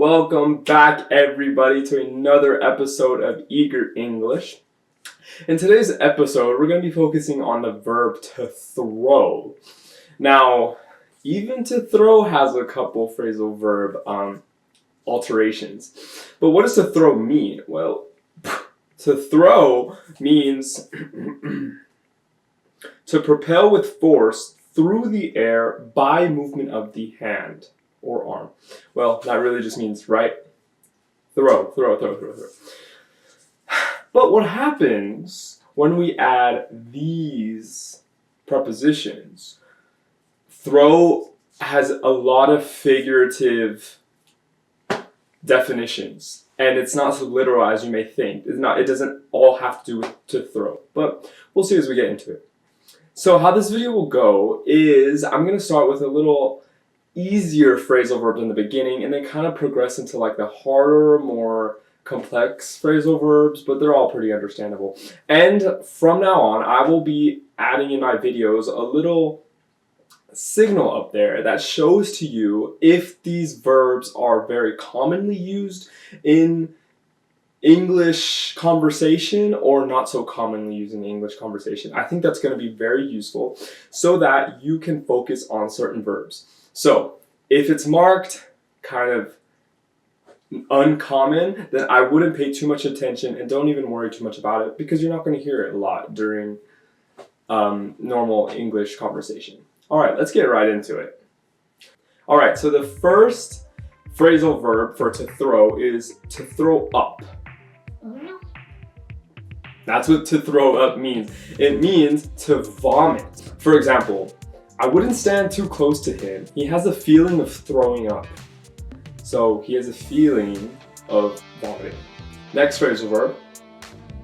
Welcome back, everybody, to another episode of Eager English. In today's episode, we're going to be focusing on the verb to throw. Now, even to throw has a couple phrasal verb alterations. But what does to throw mean? Well, to throw means to propel with force through the air by movement of the hand or arm. Well, that really just means, right? Throw. But what happens when we add these prepositions? Throw has a lot of figurative definitions, and it's not so literal as you may think. It doesn't all have to do with to throw, but we'll see as we get into it. So how this video will go is I'm going to start with a little easier phrasal verbs in the beginning and then kind of progress into like the harder, more complex phrasal verbs, but they're all pretty understandable. And from now on, I will be adding in my videos a little signal up there that shows to you if these verbs are very commonly used in English conversation or not so commonly used in English conversation. I think that's going to be very useful so that you can focus on certain verbs. So if it's marked kind of uncommon, then I wouldn't pay too much attention and don't even worry too much about it because you're not going to hear it a lot during normal English conversation. All right, let's get right into it. All right, so the first phrasal verb for to throw is to throw up. That's what to throw up means. It means to vomit. For example, I wouldn't stand too close to him. He has a feeling of throwing up. So he has a feeling of vomiting. Next phrasal verb,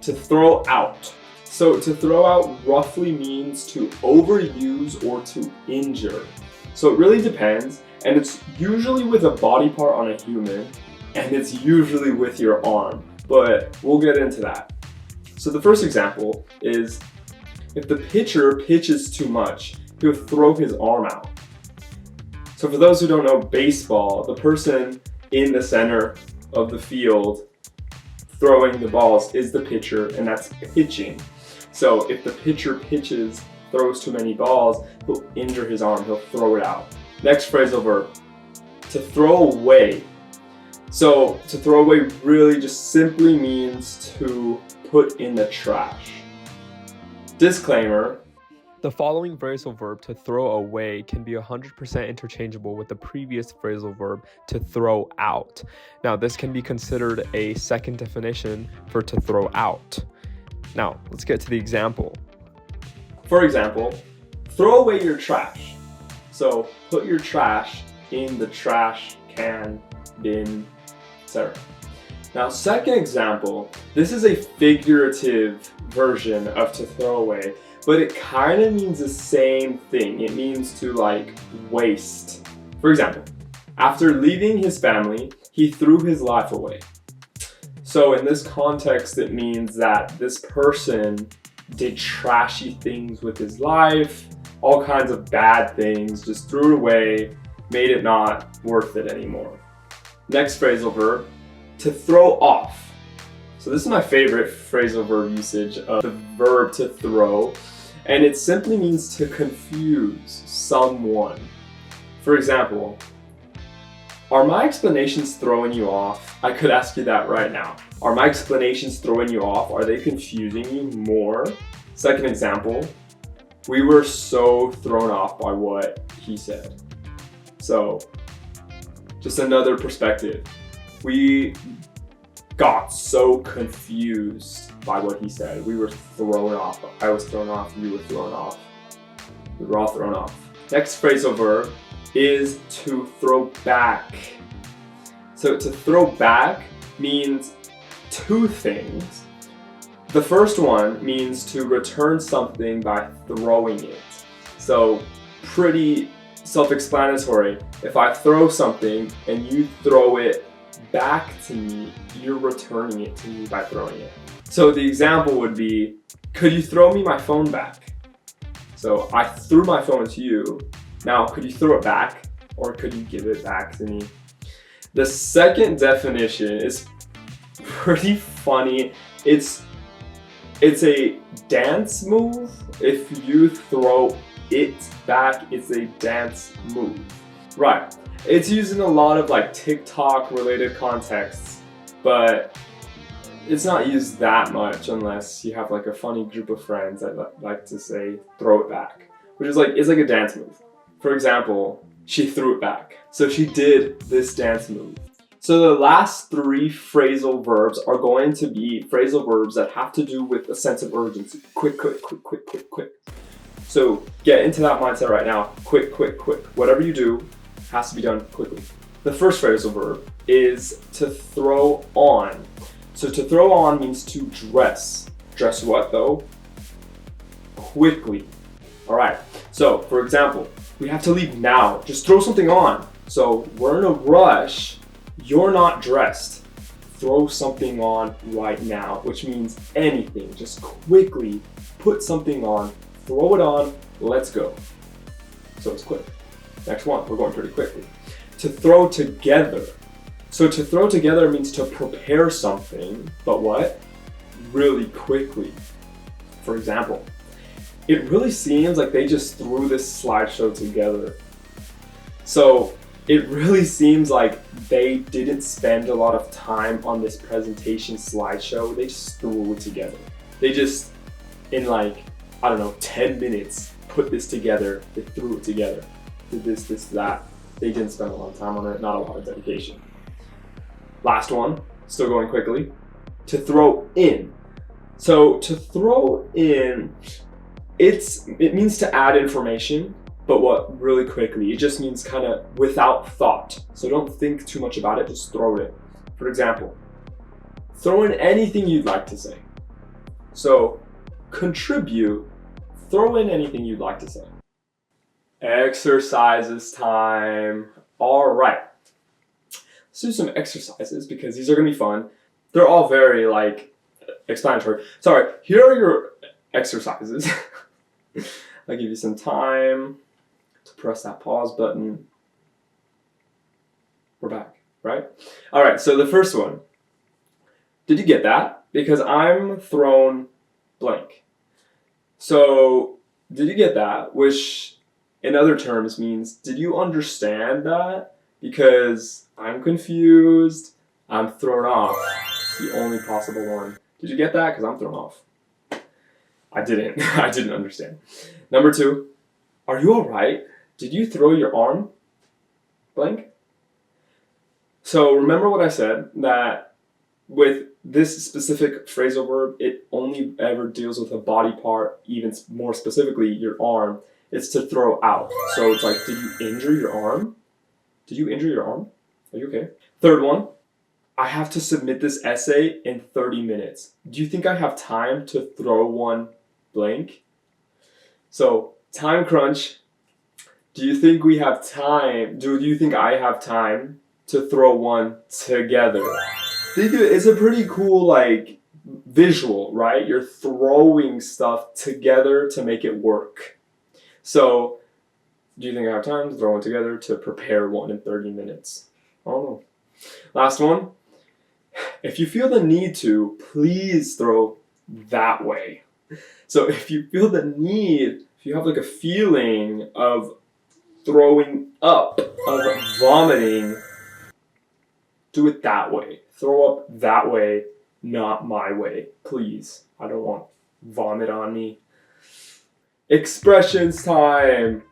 to throw out. So to throw out roughly means to overuse or to injure. So it really depends, and it's usually with a body part on a human, and it's usually with your arm, but we'll get into that. So the first example is if the pitcher pitches too much, he'll throw his arm out. So for those who don't know baseball, the person in the center of the field throwing the balls is the pitcher, and that's pitching. So if the pitcher throws too many balls, he'll injure his arm, he'll throw it out. Next phrasal verb, to throw away. So to throw away really just simply means to put in the trash. Disclaimer. The following phrasal verb to throw away can be 100% interchangeable with the previous phrasal verb to throw out. Now, this can be considered a second definition for to throw out. Now, let's get to the example. For example, throw away your trash. So put your trash in the trash can, bin, etc. Now, second example, this is a figurative version of to throw away, but it kind of means the same thing. It means to like waste. For example, after leaving his family, he threw his life away. So in this context, it means that this person did trashy things with his life, all kinds of bad things, just threw it away, made it not worth it anymore. Next phrasal verb, to throw off. So this is my favorite phrasal verb usage of the verb to throw, and it simply means to confuse someone. For example, are my explanations throwing you off? I could ask you that right now. Are my explanations throwing you off? Are they confusing you more? Second example, we were so thrown off by what he said. So, just another perspective. We got so confused by what he said. We were thrown off. I was thrown off. You were thrown off. We were all thrown off. Next phrasal verb is to throw back. So to throw back means two things. The first one means to return something by throwing it. So pretty self-explanatory. If I throw something and you throw it back to me, you're returning it to me by throwing it. So the example would be, could you throw me my phone back? So I threw my phone to you. Now, could you throw it back or could you give it back to me? The second definition is pretty funny. It's a dance move. If you throw it back, it's a dance move. Right. It's used in a lot of like TikTok related contexts, but it's not used that much unless you have like a funny group of friends that like to say throw it back, which is like, it's like a dance move. For example, she threw it back. So she did this dance move. So the last three phrasal verbs are going to be phrasal verbs that have to do with a sense of urgency. Quick, quick, quick, quick, quick, quick. So get into that mindset right now. Quick, quick, quick. Whatever you do has to be done quickly. The first phrasal verb is to throw on. So to throw on means to dress. Dress what though? Quickly. All right. So for example, we have to leave now. Just throw something on. So we're in a rush. You're not dressed. Throw something on right now, which means anything. Just quickly put something on, throw it on, let's go. So it's quick. Next one, we're going pretty quickly. To throw together. So to throw together means to prepare something, but what? Really quickly. For example, it really seems like they just threw this slideshow together. So it really seems like they didn't spend a lot of time on this presentation slideshow. They just threw it together. They just, in like, I don't know, 10 minutes, put this together. They threw it together. Did this, that. They didn't spend a lot of time on it, not a lot of dedication. Last one, still going quickly. To throw in. So to throw in, it means to add information. But what, really quickly, it just means kind of without thought. So don't think too much about it, just throw it in. For example, throw in anything you'd like to say. So contribute, throw in anything you'd like to say. Exercises time. All right. Let's do some exercises because these are gonna be fun. They're all very like explanatory. Sorry, here are your exercises. I'll give you some time to press that pause button. We're back, right? All right, so the first one. Did you get that? Because I'm thrown blank. So, did you get that? Which, in other terms, means, did you understand that? Because I'm confused, I'm thrown off. It's the only possible one. Did you get that? Because I'm thrown off. I didn't. I didn't understand. Number two, are you all right? Did you throw your arm blank? So remember what I said, that with this specific phrasal verb, it only ever deals with a body part, even more specifically your arm. It's to throw out. So it's like, did you injure your arm? Did you injure your arm? Are you okay? Third one, I have to submit this essay in 30 minutes. Do you think I have time to throw one blank? So, time crunch. Do you think we have time? Do you think I have time to throw one together? It's a pretty cool like visual, right? You're throwing stuff together to make it work. So, do you think I have time to throw one together to prepare one in 30 minutes? I don't know. Last one. If you feel the need to, please throw that way. So if you feel the need, if you have like a feeling of throwing up, of vomiting, do it that way. Throw up that way, not my way. Please. I don't want vomit on me. Expressions time.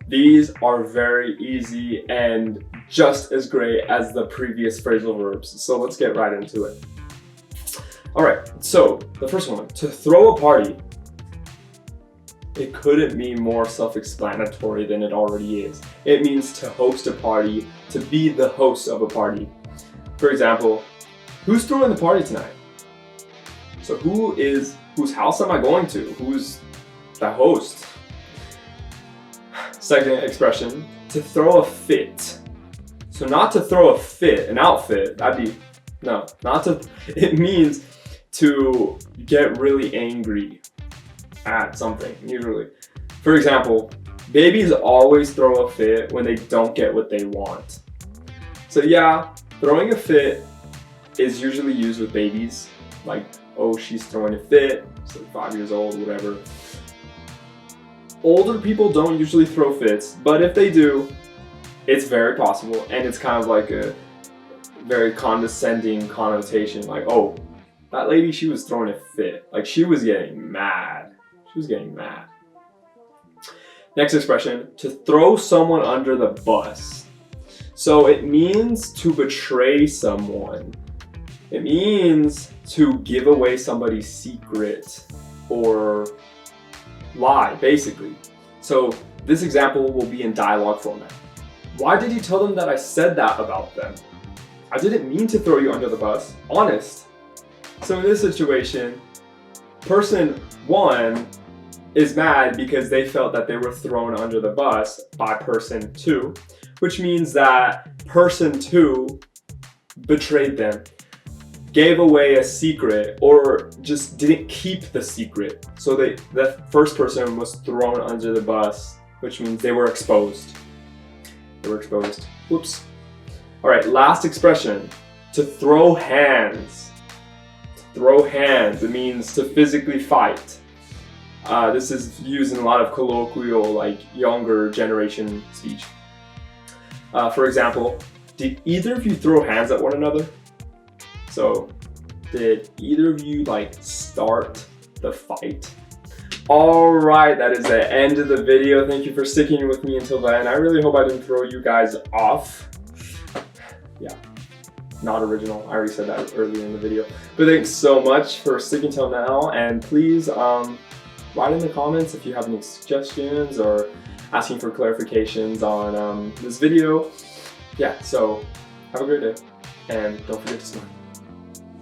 These are very easy and just as great as the previous phrasal verbs. So let's get right into it. All right, so the first one, to throw a party. It couldn't be more self-explanatory than it already is. It means to host a party, to be the host of a party. For example, who's throwing the party tonight? So whose house am I going to? Who's the host? Second expression, to throw a fit. So not to throw a fit, an outfit, it means to get really angry at something, usually. For example, babies always throw a fit when they don't get what they want. So yeah, throwing a fit is usually used with babies. Like, oh, she's throwing a fit, so 5 years old, whatever. Older people don't usually throw fits, but if they do, it's very possible, and it's kind of like a very condescending connotation, like, oh, that lady, she was throwing a fit. Like, she was getting mad. She was getting mad. Next expression, to throw someone under the bus. So it means to betray someone. It means to give away somebody's secret or lie, basically. So this example will be in dialogue format. Why did you tell them that I said that about them? I didn't mean to throw you under the bus. Honest. So in this situation, person 1 is mad because they felt that they were thrown under the bus by person 2, which means that person 2 betrayed them, gave away a secret, or just didn't keep the secret. So the first person was thrown under the bus, which means they were exposed. They were exposed. Whoops. All right, last expression, to throw hands. To throw hands, it means to physically fight. This is used in a lot of colloquial, like younger generation speech. For example, did either of you throw hands at one another? So, did either of you like start the fight? Alright, that is the end of the video. Thank you for sticking with me until the end. I really hope I didn't throw you guys off. Yeah, not original. I already said that earlier in the video. But thanks so much for sticking till now, and please write in the comments if you have any suggestions or asking for clarifications on this video. Yeah, so have a great day, and don't forget to smile.